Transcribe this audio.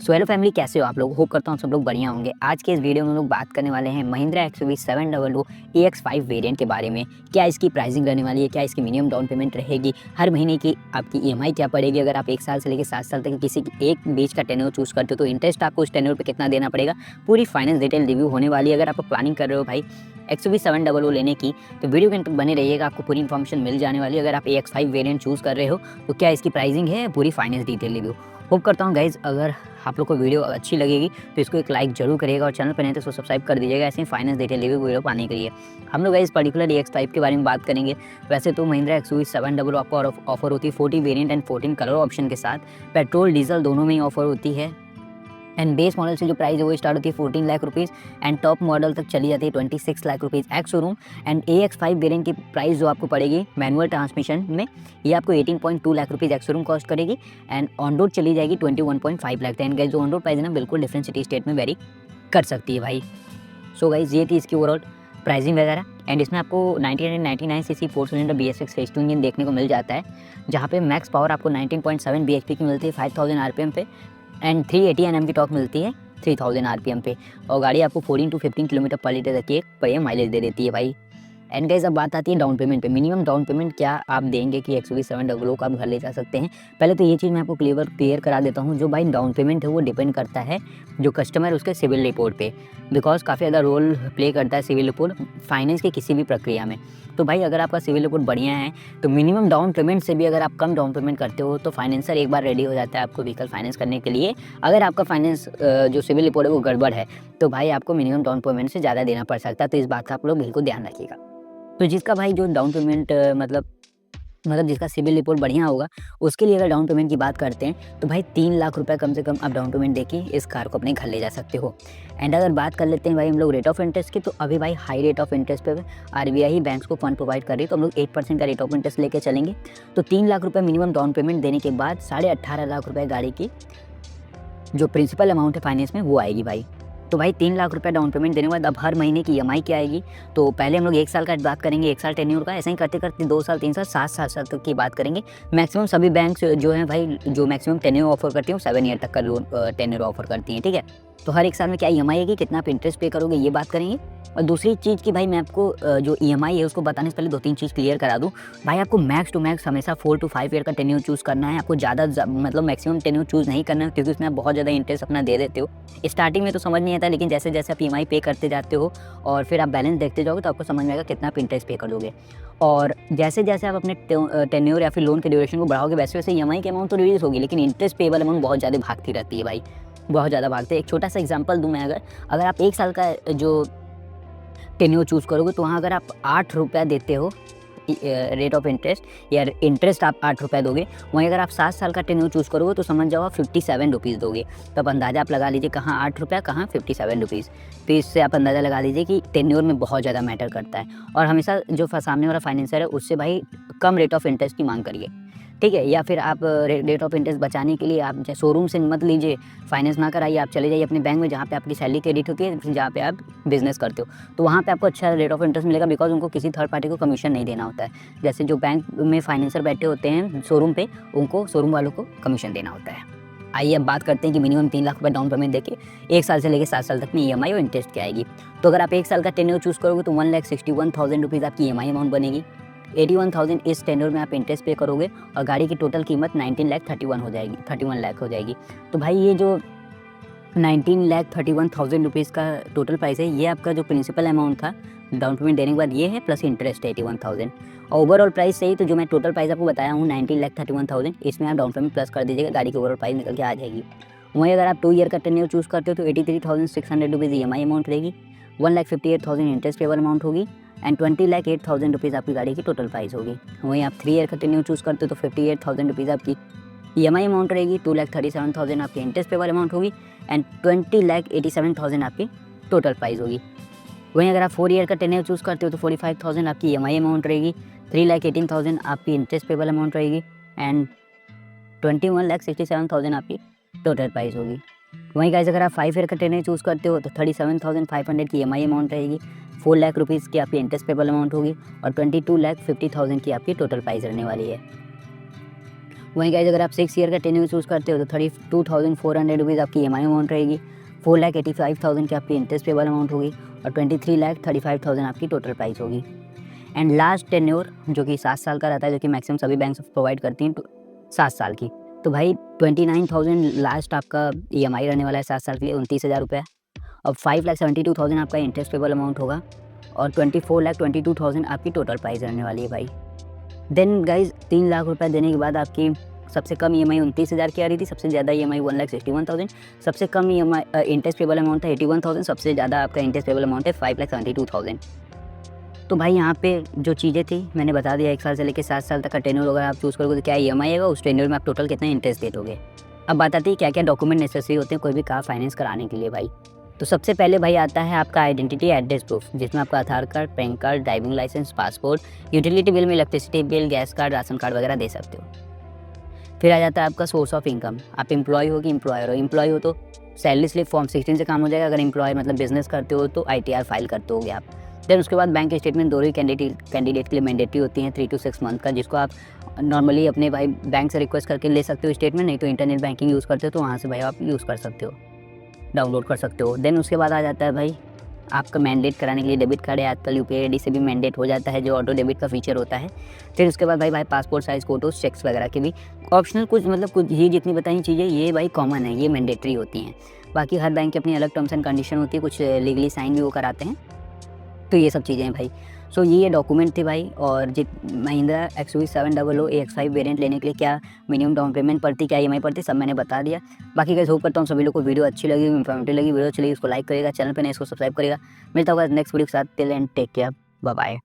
So hello family, कैसे हो आप लोग। होप करता हूँ सब लोग बढ़िया होंगे। आज के इस वीडियो में हम लोग बात करने वाले हैं महिंद्रा एक्सयूवी 700 EX5 वेरिएंट के बारे में। क्या इसकी प्राइसिंग रहने वाली है, क्या इसकी मिनिमम डाउन पेमेंट रहेगी, हर महीने की आपकी EMI क्या पड़ेगी, अगर आप 1 साल से लेकर 7 साल तक किसी एक बीच का टेन्योर चूज़ करते हो तो इंटरेस्ट आपको उस टेन्योर पे कितना देना पड़ेगा, पूरी फाइनेंस डिटेल रिव्यू होने वाली है। अगर आप प्लानिंग कर रहे हो भाई एक्सयूवी 700 लेने की तो वीडियो के अंत तक बने रहिएगा, आपको पूरी इन्फॉर्मेशन मिल जाने वाली है। अगर आप EX5 वेरिएंट चूज़ कर रहे हो तो क्या इसकी प्राइसिंग है, पूरी फाइनेंस डिटेल रिव्यू। होप करता हूँ गाइज़ अगर आप लोग को वीडियो अच्छी लगेगी तो इसको एक लाइक जरूर करिएगा और चैनल पर नहीं तो इसको सब्सक्राइब कर दीजिएगा ऐसे ही फाइनेंस डिटेल रिव्यू वीडियो पाने के लिए। हम लोग इस पर्टिकुलर EX5 के बारे में बात करेंगे। वैसे तो महिंद्रा एक्सयूवी 700 आपको ऑफर होती है 40 वेरिएंट एंड 14 कलर ऑप्शन के साथ। पेट्रोल डीजल दोनों में ही ऑफर होती है। एंड बेस मॉडल से जो प्राइस है वो स्टार्ट होती है 14 lakh rupees and top model तक चली जाती है 26 lakh rupees ex showroom. And EX5 variant की प्राइस जो आपको पड़ेगी मैनुअल ट्रांसमिशन में, ये आपको 18.2 lakh rupees ex showroom cost करेगी एंड ऑन रोड चली जाएगी 21.5 लाख। एंड गाइस जो ऑन रोड प्राइस है ना बिल्कुल डिफरेंट सिटी स्टेट में वेरी कर सकती है भाई। सो गाइस ये थी इसकी ओवरऑल प्राइसिंग वगैरह। एंड इसमें आपको 1999 CC 4 cylinder BS6 race two engine देखने को मिल जाता है, जहाँ पे मैक्स पावर आपको 19.7 bhp की मिलती है 5000 RPM पे एंड 380 Nm की टॉर्क मिलती है 3000 RPM पे। और गाड़ी आपको 14 to 15 किलोमीटर पर लीटर तक की एक बढ़िया माइलेज दे देती है भाई। एंड गाइस अब बात आती है डाउन पेमेंट पे। मिनिमम डाउन पेमेंट क्या आप देंगे कि एक्सयूवी 700 को आप घर ले जा सकते हैं। पहले तो ये चीज़ मैं आपको क्लियर करा देता हूँ, जो भाई डाउन पेमेंट है वो डिपेंड करता है जो कस्टमर उसके सिविल रिपोर्ट पे, बिकॉज काफ़ी ज़्यादा रोल प्ले करता है सिविल रिपोर्ट फाइनेंस की किसी भी प्रक्रिया में। तो भाई अगर आपका सिविल रिपोर्ट बढ़िया है तो मिनिमम डाउन पेमेंट से भी अगर आप कम डाउन पेमेंट करते हो तो फाइनेंसर एक बार रेडी हो जाता है आपको व्हीकल फाइनेंस करने के लिए। अगर आपका फाइनेंस जो सिविल रिपोर्ट है वो गड़बड़ है तो भाई आपको मिनिमम डाउन पेमेंट से ज़्यादा देना पड़ सकता है। तो इस बात का आप लोग बिल्कुल ध्यान रखिएगा। तो जिसका भाई जो डाउन पेमेंट मतलब जिसका सिविल रिपोर्ट बढ़िया होगा उसके लिए अगर डाउन पेमेंट की बात करते हैं तो भाई 3 लाख रुपए कम से कम आप डाउन पेमेंट देके इस कार को अपने घर ले जा सकते हो। एंड अगर बात कर लेते हैं भाई हम लोग रेट ऑफ इंटरेस्ट की, तो अभी भाई हाई रेट ऑफ इंटरेस्ट पे RBI ही बैंक्स को फंड प्रोवाइड कर रही है, तो हम लोग 8% का रेट ऑफ इंटरेस्ट लेके चलेंगे। तो 3 लाख रुपये मिनिमम डाउन पेमेंट देने के बाद 18.5 लाख रुपये गाड़ी की जो प्रिंसिपल अमाउंट है फाइनेंस में वो आएगी भाई। तो भाई 3 लाख रुपए डाउन पेमेंट देने के बाद अब हर महीने की EMI क्या आएगी। तो पहले हम लोग 1 साल का बात करेंगे, 1 साल टेन्योर का, ऐसे ही करते करते 2 साल 3 साल 7 साल तक की बात करेंगे। मैक्सिमम सभी बैंक्स जो हैं भाई जो मैक्सिमम टेन्योर ऑफर करती हैं 7 ईयर तक का लोन टेन्योर ऑफर करती हैं, ठीक है। तो हर 1 साल में क्या EMI आएगी, कितना आप इंटरेस्ट पे करोगे ये बात करेंगे। और दूसरी चीज़ कि भाई मैं आपको जो EMI है उसको बताने से पहले 2-3 चीज़ क्लियर करा दूँ। भाई आपको मैक्स टू मैक्स हमेशा 4 to 5 ईयर का टेन्योर चूज़ करना है। आपको ज़्यादा मतलब मैक्सिमम टेन्योर चूज़ नहीं करना है, क्योंकि उसमें आप बहुत ज़्यादा इंटरेस्ट अपना दे देते हो। स्टार्टिंग में तो समझ नहीं आता, लेकिन जैसे जैसे आप EMI पे करते जाते हो और फिर आप बैलेंस देखते जाओगे तो आपको समझ में आएगा कितना आप इंटरेस्ट पे कर दोगे। और जैसे जैसे आप अपने टेन्योर या फिर लोन के ड्यूरेशन को बढ़ाओगे वैसे वैसे EMI की अमाउंट तो रिड्यूस होगी, लेकिन इंटरेस्ट पेबल अमाउंट बहुत ज़्यादा भागती रहती है भाई, बहुत ज़्यादा भागते हैं। एक छोटा सा एग्जांपल दूँ मैं, अगर आप 1 साल का जो टेन्योर चूज़ करोगे तो वहाँ अगर आप 8 रुपया देते हो रेट ऑफ इंटरेस्ट या इंटरेस्ट आप 8 रुपये दोगे, वहीं अगर आप 7 साल का टेन्योर चूज़ करोगे तो समझ जाओ आप 57 रुपीज़ दोगे। तो अब अंदाज़ा आप लगा लीजिए कहाँ 8 रुपया कहाँ 57 रुपीज़। तो इससे आप अंदाज़ा लगा लीजिए कि टेन्योर में बहुत ज़्यादा मैटर करता है। और हमेशा जो सामने वाला फाइनेंसर है उससे भाई कम रेट ऑफ इंटरेस्ट की मांग करिए, ठीक है। या फिर आप रेट ऑफ इंटरेस्ट बचाने के लिए आप शोरूम से मत लीजिए, फाइनेंस ना कराइए, आप चले जाइए अपने बैंक में जहाँ पे आपकी सैलरी क्रेडिट होती है, जहाँ पे आप बिजनेस करते हो, तो वहाँ पे आपको अच्छा रेट ऑफ इंटरेस्ट मिलेगा, बिकॉज उनको किसी थर्ड पार्टी को कमीशन नहीं देना होता है। जैसे जो बैंक में फाइनेंसर बैठे होते हैं शोरूम पे, उनको शोरूम वालों को कमीशन देना होता है। आइए अब बात करते हैं कि मिनिमम 3 लाख रुपये डाउन पेमेंट देके 1 साल से लेकर 7 साल तक में EMI और इंटरेस्ट क्या आएगी। तो अगर आप 1 साल का टेन्योर चूज़ करोगे तो 1,61,000 रुपीज़ आपकी EMI अमाउंट बनेगी। 81,000 इस टेन्योर में आप इंटरेस्ट पे करोगे और गाड़ी की टोटल कीमत 19,31 हो जाएगी, 31 लाख हो जाएगी। तो भाई ये जो 19,31,000 रुपीज़ का टोटल प्राइस है, ये आपका जो प्रिंसिपल अमाउंट था डाउन पेमेंट देने के बाद ये है, प्लस इंटरेस्ट 81,000। और ओवरऑल प्राइस सही तो जो मैं टोटल प्राइस आपको बताया हूँ 19,31,000, इसमें आप डाउन पेमेंट प्लस कर दीजिएगा, गाड़ी की ओवरऑल प्राइस निकल के आ जाएगी। वहीं अगर आप 2 ईयर का टेन्योर चूज़ करते हो तो 83,600 रुपीज़ EMI अमाउंट रहेगी, 1,58,000 इंटरेस्ट पेबल अमाउंट होगी एंड 20,08,000 रुपीज़ आपकी गाड़ी की टोटल प्राइस होगी। वहीं आप 3 ईयर का टेन्योर चूज़ करते हो तो 58,000 रुपीज़ आपकी EMI अमाउंट रहेगी, 2,37,000 आपकी इंटरेस्ट पेबल अमाउंट होगी एंड 20,87,000 आपकी टोटल प्राइस होगी। वहीं अगर आप 4 ईयर का टेन्योर चूज़ करते हो तो 45,000 आपकी EMI अमाउंट रहेगी, 3,18,000 आपकी इंटरेस्ट पेबल अमाउंट रहेगी एंड 21,67,000 आपकी टोटल प्राइस होगी। वहीं गाइस अगर आप 5 ईयर का टेन्योर चूज़ करते हो तो 37,500 की EMI अमाउंट रहेगी, 4 लाख रुपीज़ की आपकी इंटरेस्ट पेबल अमाउंट होगी और 22,50,000 की आपकी टोटल प्राइस रहने वाली है। वहीं गाइस अगर आप 6 ईयर का टेन्योर चूज़ करते हो तो 32,400 रुपीज़ आपकी EMI अमाउंट रहेगी, 4,85,000 की आपकी इंटरेस्ट पेबल अमाउंट होगी और 23,35,000 आपकी टोटल प्राइस होगी। एंड लास्ट टेन्योर जो कि 7 साल का रहता है, जो कि मैक्सिमम सभी बैंक्स प्रोवाइड करती हैं 7 साल की। तो भाई 29,000 लास्ट आपका EMI रहने वाला है 7 साल के लिए, 29,000 रुपये। और 5,72,000 आपका इंटरेस्ट पेबल अमाउंट होगा और 24,22,000 आपकी टोटल प्राइस रहने वाली है भाई। देन गाइज 3 लाख रुपए देने के बाद आपकी सबसे कम EMI 29,000 की आ रही थी, सबसे ज़्यादा EMI 1,61,000, सबसे कम EMI इंटरेस्ट पेबल अमाउंट था 81,000, सबसे ज़्यादा आपका इंटरेस्ट पेबल अमाउंट है 5,72,000। तो भाई यहाँ पे जो चीज़ें थी मैंने बता दिया, 1 साल से लेकर 7 साल तक का टेन्योर अगर आप चूज़ करोगे तो क्या EMI आएगा, उस टेन्योर में आप टोटल कितना इंटरेस्ट दे दोगे। अब बात आती है क्या क्या डॉक्यूमेंट नेसेसरी होते हैं कोई भी कार फाइनेंस कराने के लिए भाई। तो सबसे पहले भाई आता है आपका आइडेंटिटी एड्रेस प्रूफ, जिसमें आपका Aadhaar card, PAN card, driving licence, passport, utility bill में electricity bill, gas card, ration card वगैरह दे सकते हो। फिर आ जाता है आपका सोर्स ऑफ इनकम, आप एम्प्लॉय हो कि एम्प्लॉयर हो। एम्प्लॉय हो तो सैलरी स्लिप फॉर्म 16 से काम हो जाएगा, अगर एम्प्लॉय मतलब बिजनेस करते हो तो ITR फाइल करते होगे आप। देन उसके बाद बैंक स्टेटमेंट दोनों ही कैंडिडेट के लिए मैंडेटरी होती हैं 3 to 6 मंथ का, जिसको आप नॉर्मली अपने भाई बैंक से रिक्वेस्ट करके ले सकते हो स्टेटमेंट, नहीं तो इंटरनेट बैंकिंग यूज़ करते हो तो वहाँ से भाई आप यूज़ कर सकते हो, डाउनलोड कर सकते हो। देन उसके बाद आ जाता है भाई आपका मैंडेट कराने के लिए डेबिट कार्ड है, आजकल UPI ID से भी मैंडेट हो जाता है, जो ऑटो डेबिट का फीचर होता है। फिर उसके बाद भाई पासपोर्ट साइज़ फ़ोटोज़, चेक्स वगैरह के भी ऑप्शनल कुछ मतलब कुछ ही जितनी बताई चीज़ें ये भाई कॉमन है, ये मैंडेटरी होती हैं। बाकी हर बैंक की अपनी अलग टर्म्स एंड कंडीशन होती है, कुछ लीगली साइन भी वो कराते हैं। तो ये सब चीज़ें हैं भाई। सो ये डॉक्यूमेंट थे भाई। और महिंद्रा XUV 700 AX5 वेरिएंट लेने के लिए क्या मिनिमम डाउन पेमेंट पड़ती, क्या EMI पड़ती, सब मैंने बता दिया। बाकी गाइस होप करता हूँ सभी लोग को वीडियो अच्छी लगी, इन्फॉर्मेटिव लगी। वीडियो अच्छी लगी उसको लाइक करेगा, चैनल पे नहीं इसको सब्सक्राइब करेगा। मिलता होगा नेक्स्ट वीडियो के साथ। Till and take care, bye bye.